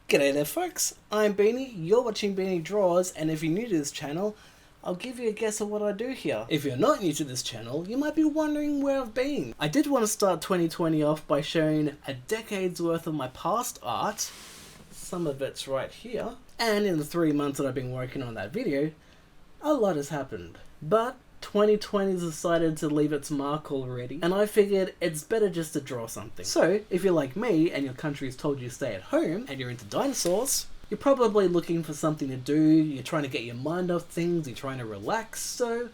G'day there folks, I'm Beanie, you're watching Beanie Draws, and if you're new to this channel, I'll give you a guess of what I do here. If you're not new to this channel, you might be wondering where I've been. I did want to start 2020 off by showing a decade's worth of my past art. Some of it's right here. And in the 3 months that I've been working on that video, a lot has happened. But 2020's decided to leave its mark already, and I figured it's better just to draw something. So, if you're like me and your country's told you to stay at home and you're into dinosaurs, you're probably looking for something to do, you're trying to get your mind off things, you're trying to relax, so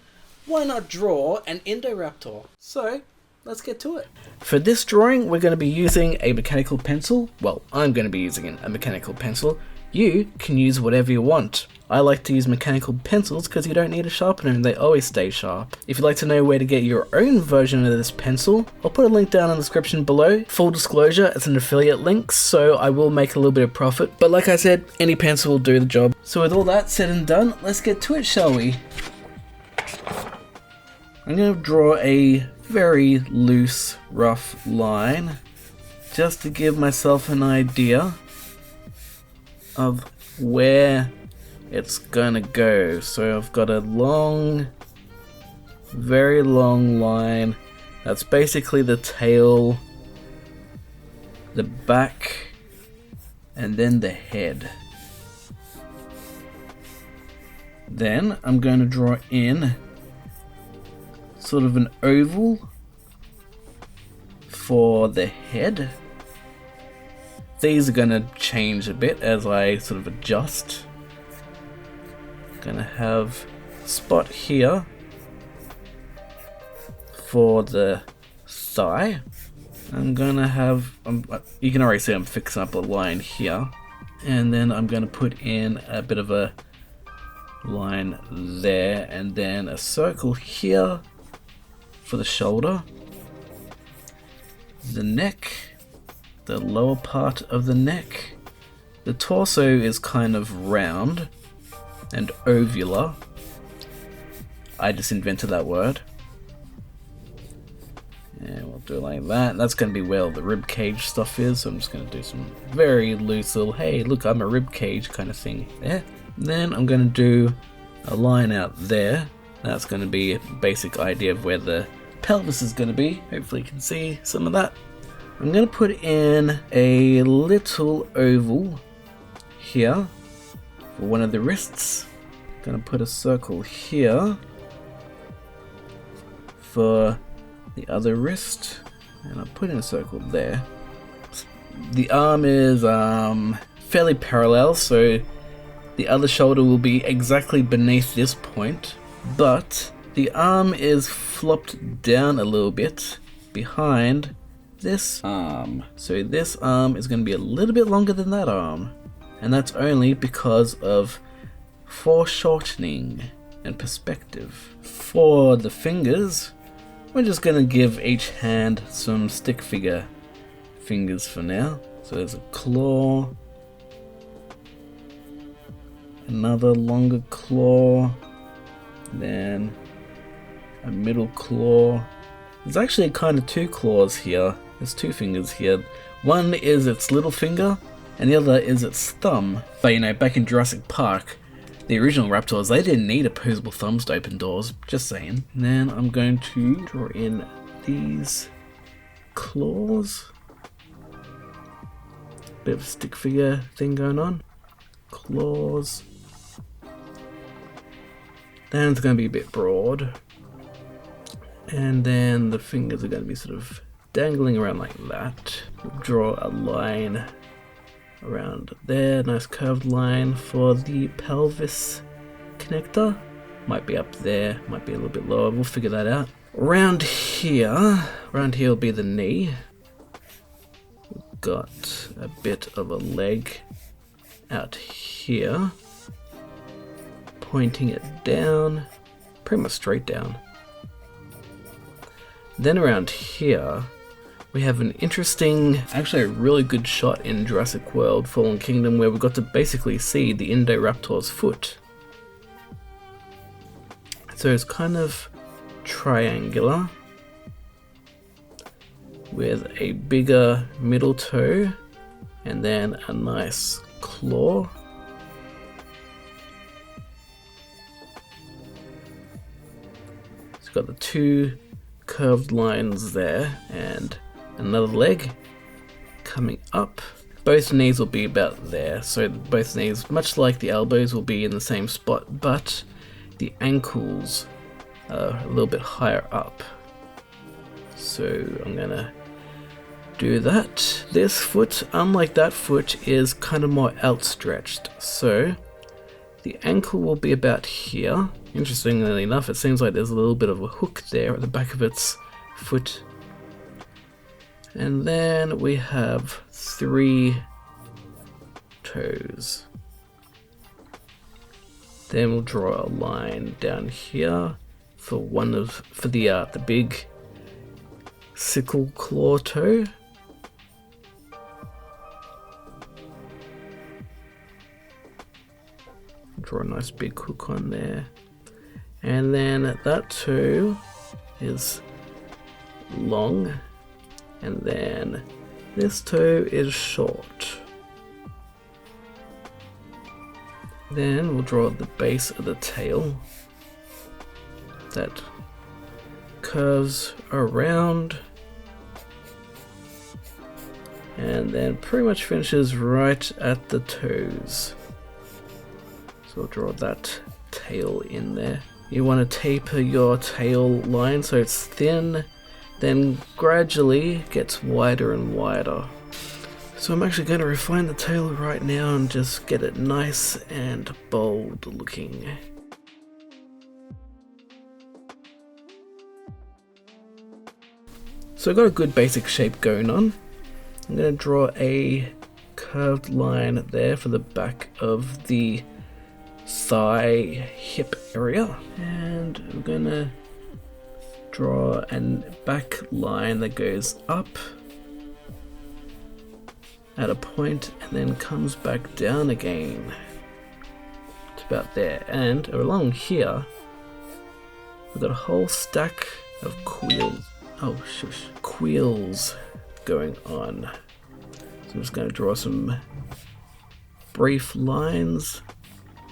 why not draw an Indoraptor? So, let's get to it. For this drawing, we're going to be using a mechanical pencil. Well, I'm going to be using a mechanical pencil. You can use whatever you want. I like to use mechanical pencils because you don't need a sharpener and they always stay sharp. If you'd like to know where to get your own version of this pencil, I'll put a link down in the description below. Full disclosure, it's an affiliate link, so I will make a little bit of profit. But like I said, any pencil will do the job. So with all that said and done, let's get to it, shall we? I'm going to draw a very loose, rough line, just to give myself an idea of where it's gonna go. So I've got a long, very long line. That's basically the tail, the back, and then the head. Then I'm going to draw in sort of an oval for the head. These are going to change a bit as I sort of adjust. Gonna have a spot here for the thigh. I'm gonna have, you can already see I'm fixing up a line here. And then I'm gonna put in a bit of a line there, and then a circle here for the shoulder. The neck. The lower part of the neck. The torso is kind of round and ovular. I just invented that word. And we'll do it like that. That's going to be where all the rib cage stuff is. So I'm just going to do some very loose little, hey, look, I'm a rib cage kind of thing there. Then I'm going to do a line out there. That's going to be a basic idea of where the pelvis is going to be. Hopefully you can see some of that. I'm going to put in a little oval here for one of the wrists. I'm going to put a circle here for the other wrist, and I'll put in a circle there. The arm is fairly parallel, so the other shoulder will be exactly beneath this point, but the arm is flopped down a little bit behind this arm. So this arm is going to be a little bit longer than that arm, and that's only because of foreshortening and perspective. For the fingers, we're just going to give each hand some stick figure fingers for now. So there's a claw, another longer claw, then a middle claw. There's actually kind of two claws here. There's two fingers here. One is its little finger, and the other is its thumb. But you know, back in Jurassic Park, the original raptors, they didn't need opposable thumbs to open doors, just saying. And then I'm going to draw in these claws. Bit of a stick figure thing going on. Claws. Then it's going to be a bit broad. And then the fingers are going to be sort of dangling around like that. We'll draw a line around there, nice curved line for the pelvis connector. Might be up there, might be a little bit lower, we'll figure that out. Around here will be the knee. We've got a bit of a leg out here, pointing it down, pretty much straight down. Then around here, we have an interesting, actually a really good shot in Jurassic World Fallen Kingdom where we got to basically see the Indoraptor's foot. So it's kind of triangular with a bigger middle toe and then a nice claw. It's got the two curved lines there and another leg coming up. Both knees will be about there, so both knees, much like the elbows, will be in the same spot, but the ankles are a little bit higher up. So I'm gonna do that. This foot, unlike that foot, is kind of more outstretched, so the ankle will be about here. Interestingly enough, it seems like there's a little bit of a hook there at the back of its foot. And then we have 3 toes. Then we'll draw a line down here for the big sickle claw toe. Draw a nice big hook on there. And then that toe is long. And then this toe is short. Then we'll draw the base of the tail that curves around and then pretty much finishes right at the toes. So we'll draw that tail in there. You want to taper your tail line so it's thin, then gradually gets wider and wider. So I'm actually going to refine the tail right now and just get it nice and bold looking. So I've got a good basic shape going on. I'm going to draw a curved line there for the back of the thigh hip area, and I'm going to draw a back line that goes up at a point and then comes back down again to about there. And along here we've got a whole stack of quills. Quills going on. So I'm just going to draw some brief lines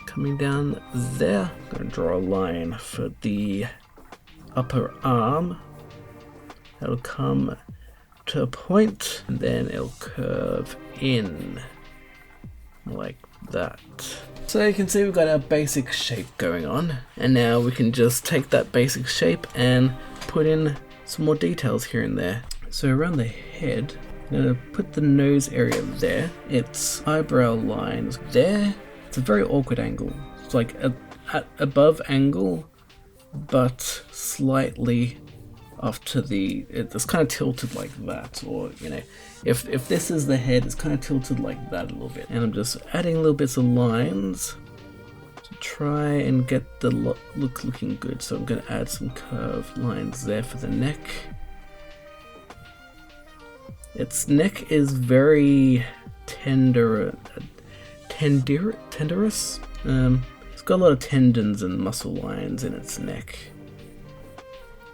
coming down there. I'm going to draw a line for the upper arm. That'll come to a point and then it'll curve in like that. So you can see we've got our basic shape going on, and now we can just take that basic shape and put in some more details here and there. So around the head, I'm going to put the nose area there, its eyebrow lines there. It's a very awkward angle. It's like at above angle, but slightly off to the, it's kind of tilted like that, or you know, if this is the head, it's kind of tilted like that a little bit. And I'm just adding little bits of lines to try and get the look looking good. So I'm going to add some curved lines there for the neck. Its neck is very tenderous. It's got a lot of tendons and muscle lines in its neck.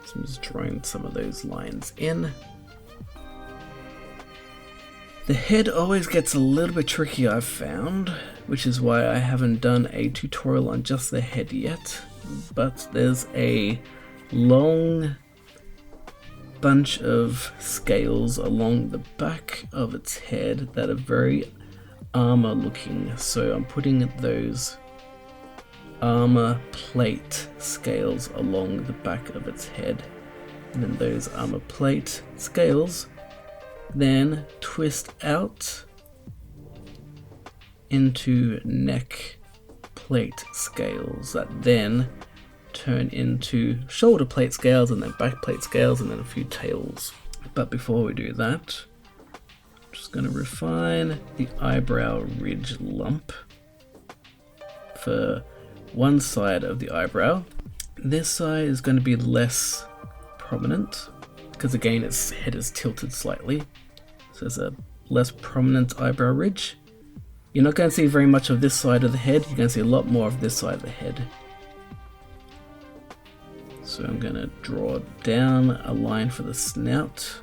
So I'm just drawing some of those lines in. The head always gets a little bit tricky, I've found, which is why I haven't done a tutorial on just the head yet. But there's a long bunch of scales along the back of its head that are very armor looking. So I'm putting those armor plate scales along the back of its head, and then those armor plate scales then twist out into neck plate scales that then turn into shoulder plate scales, and then back plate scales, and then a few tails. But before we do that, I'm just going to refine the eyebrow ridge lump for one side of the eyebrow. This side is going to be less prominent because again its head is tilted slightly, so there's a less prominent eyebrow ridge. You're not going to see very much of this side of the head, you're going to see a lot more of this side of the head. So I'm going to draw down a line for the snout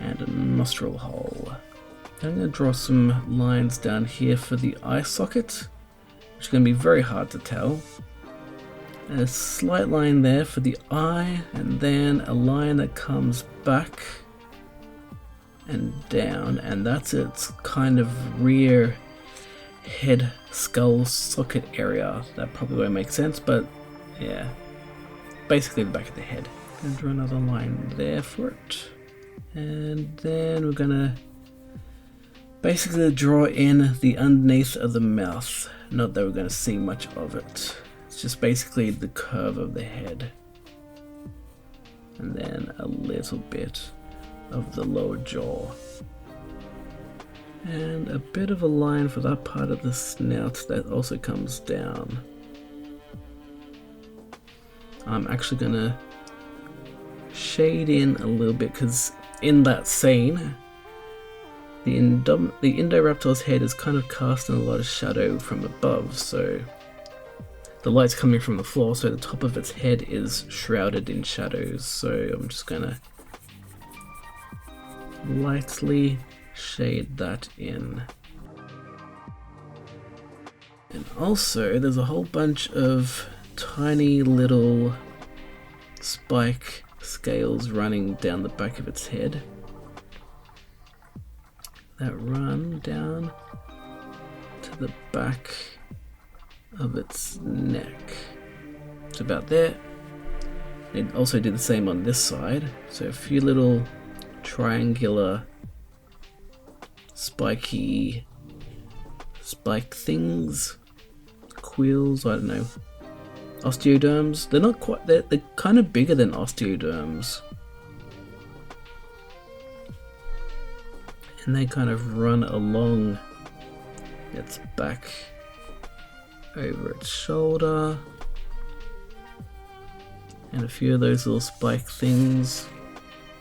and a nostril hole. I'm going to draw some lines down here for the eye socket, which is going to be very hard to tell. A slight line there for the eye, and then a line that comes back and down, and that's its kind of rear head skull socket area. That probably won't make sense, but yeah, basically the back of the head. And draw another line there for it, and then we're gonna basically draw in the underneath of the mouth. Not that we're gonna see much of it. It's just basically the curve of the head, and then a little bit of the lower jaw, and a bit of a line for that part of the snout that also comes down. I'm actually gonna shade in a little bit, because in that scene the Indoraptor's head is kind of casting a lot of shadow from above, so the light's coming from the floor, so the top of its head is shrouded in shadows. So I'm just gonna lightly shade that in. And also there's a whole bunch of tiny little spike scales running down the back of its head that run down to the back of its neck. It's about there. They also do the same on this side, so a few little triangular spiky spike things, quills, I don't know, osteoderms. They're not quite, they're kind of bigger than osteoderms, and they kind of run along its back over its shoulder, and a few of those little spike things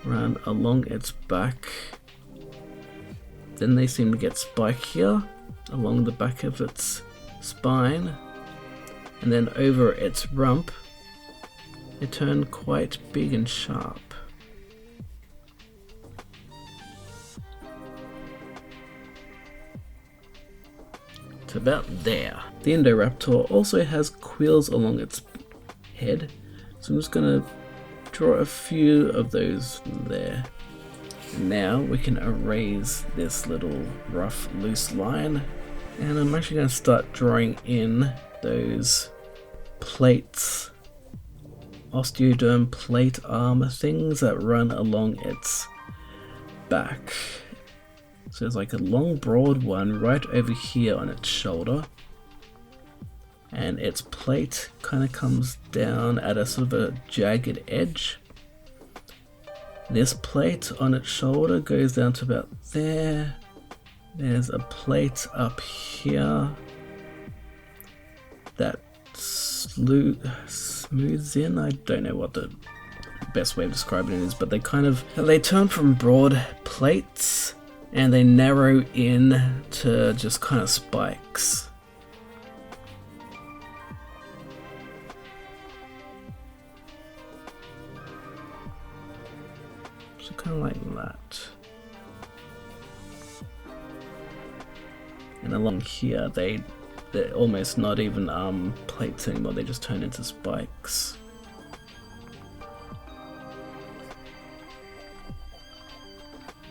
run along its back. Then they seem to get spikier along the back of its spine, and then over its rump they turn quite big and sharp. It's about there. The Indoraptor also has quills along its head, so I'm just going to draw a few of those there. And now we can erase this little rough loose line, and I'm actually going to start drawing in those plates, osteoderm plate armor things that run along its back. So there's like a long broad one right over here on its shoulder, and its plate kind of comes down at a sort of a jagged edge. This plate on its shoulder goes down to about there. There's a plate up here that smooths in. I don't know what the best way of describing it is, but they turn from broad plates and they narrow in to just kind of spikes. So kind of like that. And along here they're almost not even plates anymore, they just turn into spikes.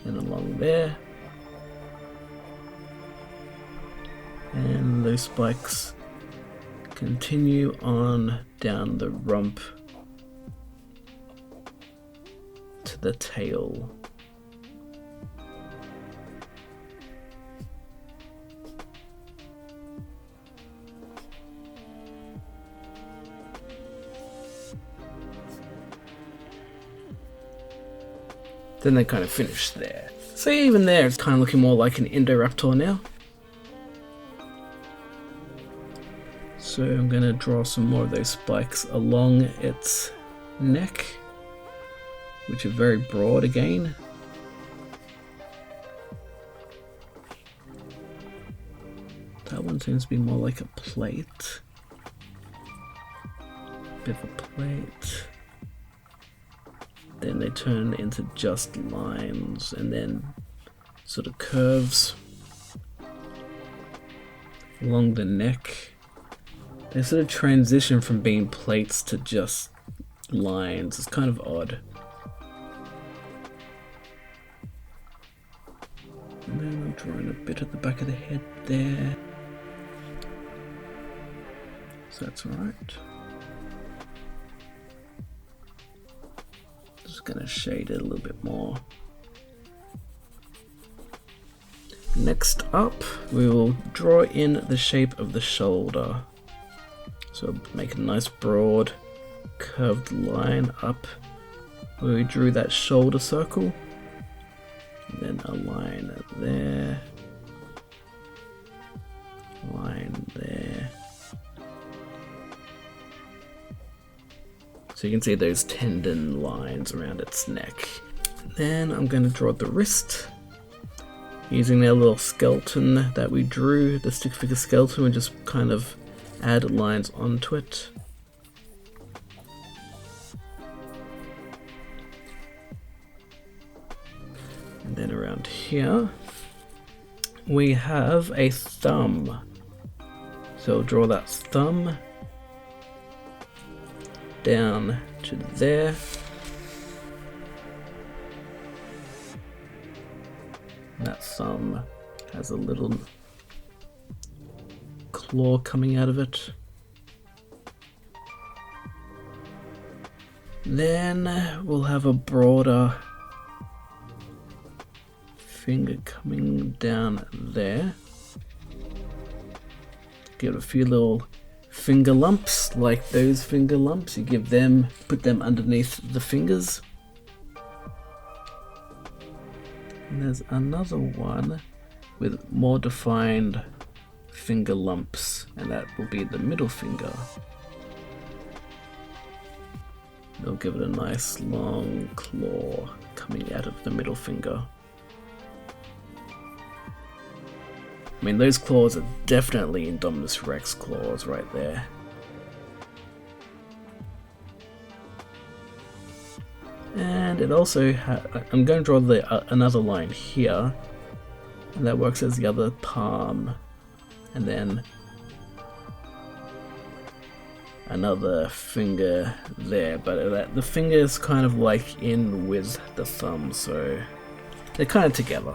And along there. And those spikes continue on down the rump to the tail. Then they kind of finish there. So even there, it's kind of looking more like an Indoraptor now. So I'm going to draw some more of those spikes along its neck, which are very broad again. That one seems to be more like a plate. Bit of a plate. Then they turn into just lines, and then sort of curves along the neck. They sort of transition from being plates to just lines. It's kind of odd. And then I'm drawing a bit at the back of the head there. So that's alright. Just gonna shade it a little bit more. Next up, we will draw in the shape of the shoulder. So make a nice broad curved line up where we drew that shoulder circle. And then a line there. Line there. So you can see those tendon lines around its neck. Then I'm going to draw the wrist. Using that little skeleton that we drew, the stick figure skeleton, and just kind of add lines onto it. And then around here, we have a thumb. So I'll draw that thumb down to there. That thumb has a little claw coming out of it. Then we'll have a broader finger coming down there. Give it a few little finger lumps, like those finger lumps. You give them, put them underneath the fingers. And there's another one with more defined finger lumps, and that will be the middle finger. They'll give it a nice long claw coming out of the middle finger. I mean, those claws are definitely Indominus Rex claws right there. And it also I'm going to draw another line here, and that works as the other palm, and then another finger there, but the finger is kind of like in with the thumb, so they're kind of together.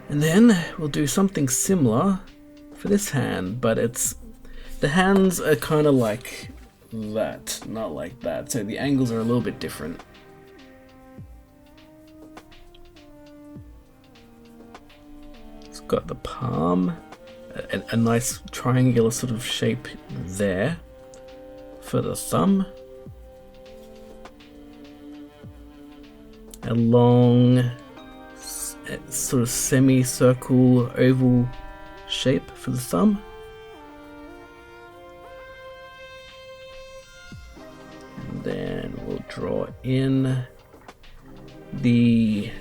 And then we'll do something similar for this hand, but the hands are kind of like that, not like that, so the angles are a little bit different. It's got the palm, a nice triangular sort of shape there for the thumb, a long sort of semicircle oval shape for the thumb, and then we'll draw in the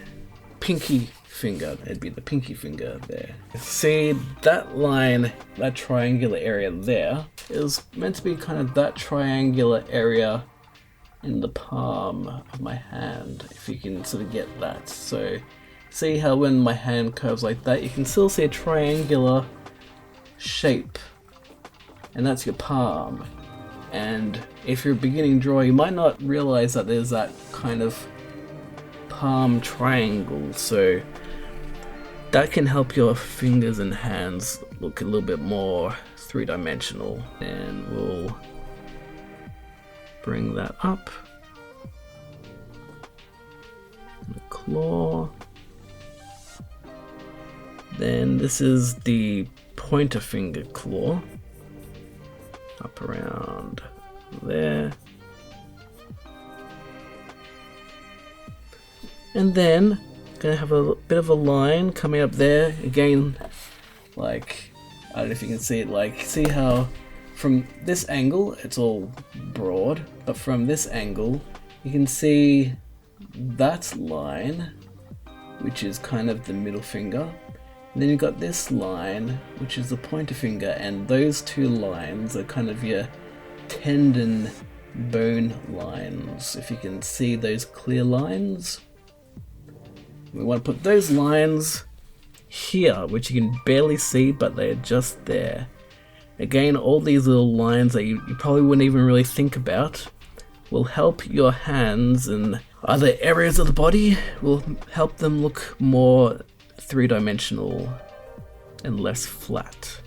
pinky finger. It'd be the pinky finger there. See that line, that triangular area there, is meant to be kind of that triangular area in the palm of my hand, if you can sort of get that. So see how when my hand curves like that, you can still see a triangular shape, and that's your palm. And if you're a beginning drawer, you might not realize that there's that kind of palm triangle, so that can help your fingers and hands look a little bit more three-dimensional. And we'll bring that up. The claw. Then this is the pointer finger claw. Up around there. And then gonna have a bit of a line coming up there again, like, I don't know if you can see it, like, see how from this angle it's all broad, but from this angle you can see that line, which is kind of the middle finger, and then you've got this line, which is the pointer finger, and those two lines are kind of your tendon bone lines, if you can see those clear lines. We want to put those lines here, which you can barely see, but they're just there. Again, all these little lines that you probably wouldn't even really think about will help your hands and other areas of the body, will help them look more three-dimensional and less flat.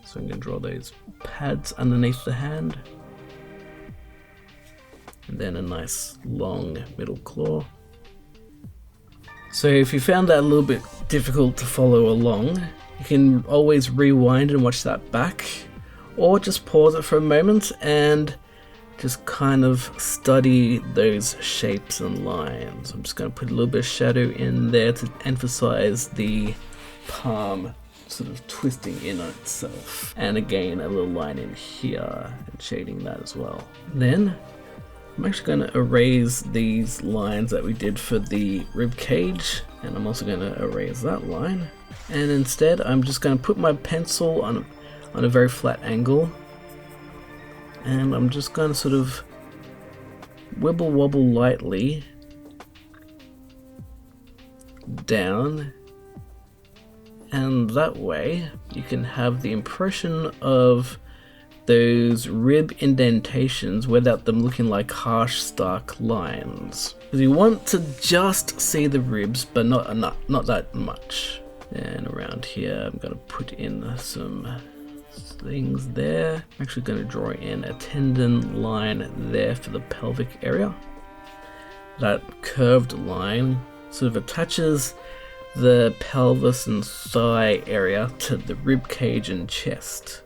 So I'm going to draw those pads underneath the hand. And then a nice long middle claw. So if you found that a little bit difficult to follow along, you can always rewind and watch that back, or just pause it for a moment and just kind of study those shapes and lines. I'm just going to put a little bit of shadow in there to emphasize the palm sort of twisting in on itself. And again, a little line in here and shading that as well. Then I'm actually going to erase these lines that we did for the rib cage, and I'm also going to erase that line. And instead, I'm just going to put my pencil on a very flat angle, and I'm just going to sort of wibble wobble lightly down, and that way you can have the impression of those rib indentations without them looking like harsh, stark lines. Because you want to just see the ribs, but not that much. And around here, I'm going to put in some things there. I'm actually going to draw in a tendon line there for the pelvic area. That curved line sort of attaches the pelvis and thigh area to the rib cage and chest.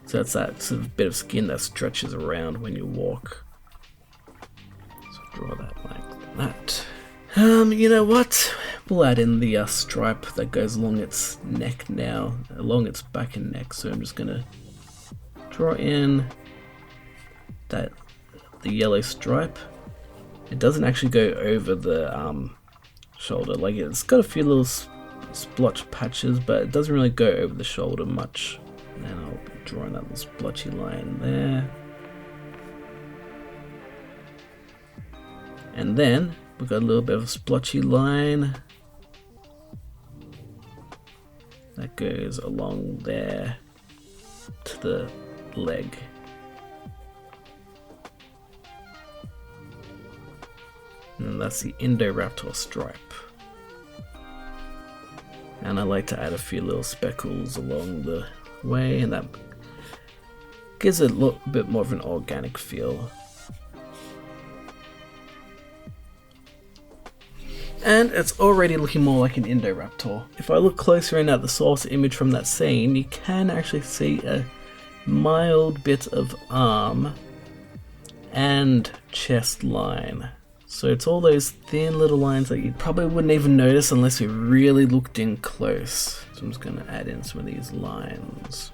So that's that sort of bit of skin that stretches around when you walk. So draw that like that. You know what? We'll add in the stripe that goes along its neck now, along its back and neck. So I'm just gonna draw in the yellow stripe. It doesn't actually go over the shoulder. Like, it's got a few little splotch patches, but it doesn't really go over the shoulder much. And then I'll be drawing that little splotchy line there. And then we've got a little bit of a splotchy line that goes along there to the leg. And that's the Indoraptor stripe. And I like to add a few little speckles along the way, and that gives it a little bit more of an organic feel. And it's already looking more like an Indoraptor. If I look closer in at the source image from that scene, you can actually see a mild bit of arm and chest line. So it's all those thin little lines that you probably wouldn't even notice unless you really looked in close. So I'm just going to add in some of these lines.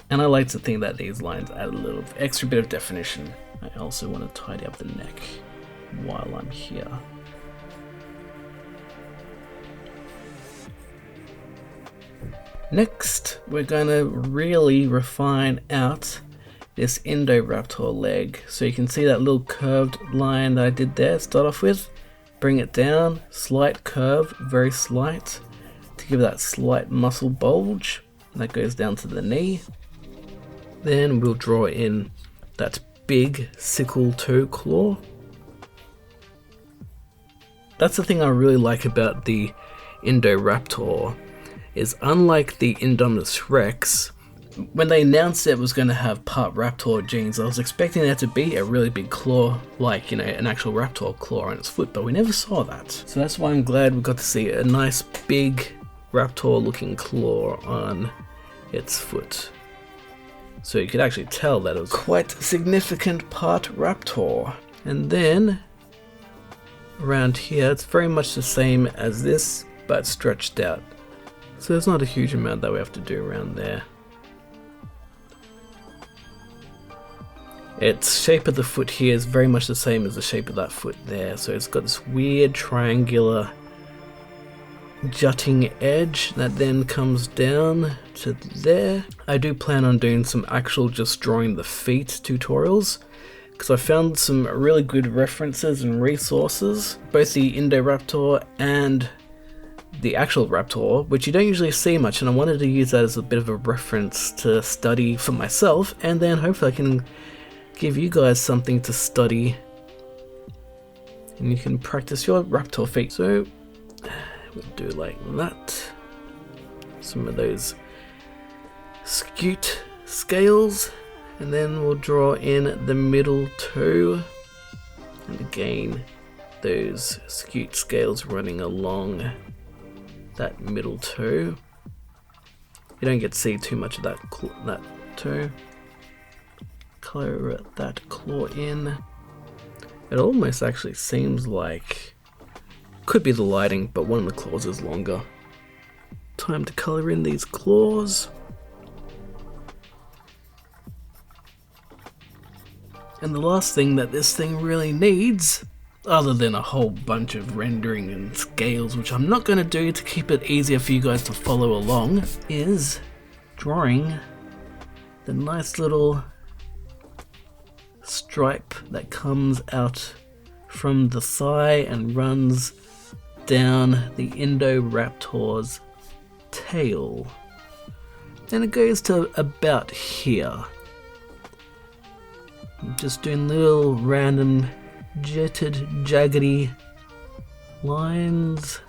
And I like to think that these lines add a little extra bit of definition. I also want to tidy up the neck while I'm here. Next, we're going to really refine out this Indoraptor leg. So you can see that little curved line that I did there, start off with, bring it down, slight curve, very slight, to give that slight muscle bulge, and that goes down to the knee. Then we'll draw in that big sickle toe claw. That's the thing I really like about the Indoraptor, is unlike the Indominus Rex, when they announced it was going to have part raptor genes, I was expecting there to be a really big claw, like, you know, an actual raptor claw on its foot, but we never saw that. So that's why I'm glad we got to see a nice big raptor looking claw on its foot. So you could actually tell that it was quite a significant part raptor. And then around here, it's very much the same as this, but stretched out. So there's not a huge amount that we have to do around there. Its shape of the foot here is very much the same as the shape of that foot there, so it's got this weird triangular jutting edge that then comes down to there. I do plan on doing some actual just drawing the feet tutorials, because I found some really good references and resources, both the Indoraptor and the actual raptor, which you don't usually see much, and I wanted to use that as a bit of a reference to study for myself, and then hopefully I can give you guys something to study and you can practice your raptor feet. So we'll do like that. Some of those scute scales, and then we'll draw in the middle toe, and again those scute scales running along that middle toe. You don't get to see too much of that toe. Color that claw in. It almost actually seems like, could be the lighting, but one of the claws is longer. Time to color in these claws. And the last thing that this thing really needs, other than a whole bunch of rendering and scales, which I'm not going to do to keep it easier for you guys to follow along, is drawing the nice little stripe that comes out from the thigh and runs down the Indoraptor's tail. And it goes to about here. I'm just doing little random jetted, jaggedy lines.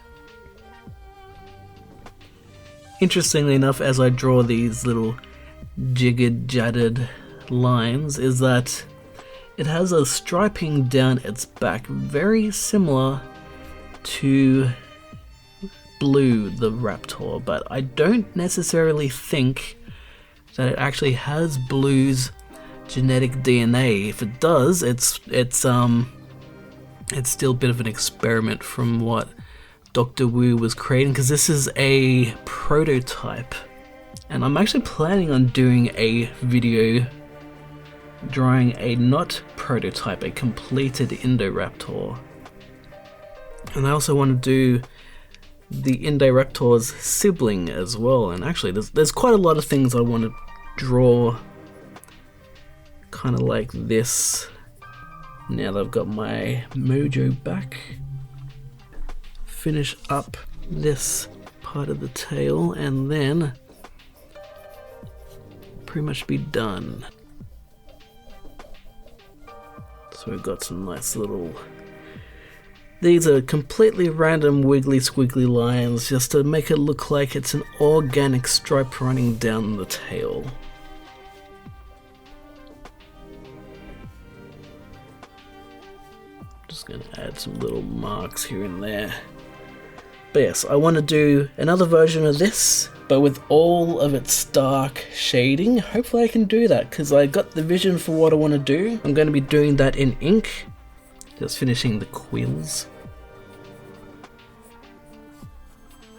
Interestingly enough, as I draw these little jiggered, jatted lines, is that it has a striping down its back very similar to Blue the raptor, but I don't necessarily think that it actually has Blue's genetic DNA. If it does, it's still a bit of an experiment from what Dr. Wu was creating, because this is a prototype, and I'm actually planning on doing a video drawing a not prototype, a completed Indoraptor. And I also want to do the Indoraptor's sibling as well, and actually there's quite a lot of things I want to draw kind of like this now that I've got my mojo back. Finish up this part of the tail and then pretty much be done. So we've got some nice little, these are completely random wiggly squiggly lines just to make it look like it's an organic stripe running down the tail. Just going to add some little marks here and there. But yes, I want to do another version of this, but with all of its dark shading. Hopefully I can do that, because I got the vision for what I want to do. I'm going to be doing that in ink. Just finishing the quills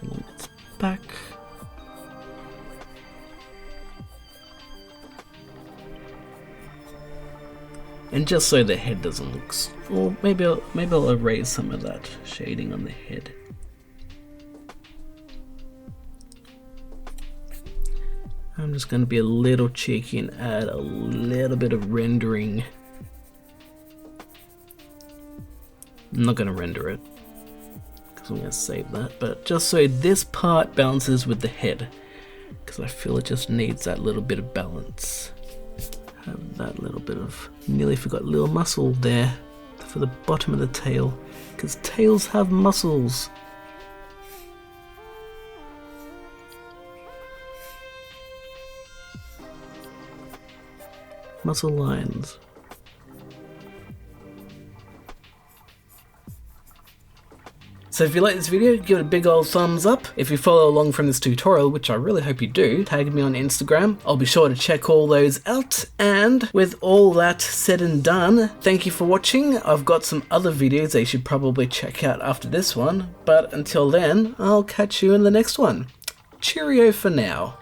along its back. And just so the head doesn't look, or maybe I'll erase some of that shading on the head. I'm just going to be a little cheeky and add a little bit of rendering. I'm not going to render it, because I'm going to save that, but just so this part balances with the head, because I feel it just needs that little bit of balance. Have that little bit of, nearly forgot, little muscle there for the bottom of the tail, because tails have muscles. Muscle lines. So if you like this video, give it a big old thumbs up. If you follow along from this tutorial, which I really hope you do, tag me on Instagram. I'll be sure to check all those out. And with all that said and done, thank you for watching. I've got some other videos that you should probably check out after this one. But until then, I'll catch you in the next one. Cheerio for now.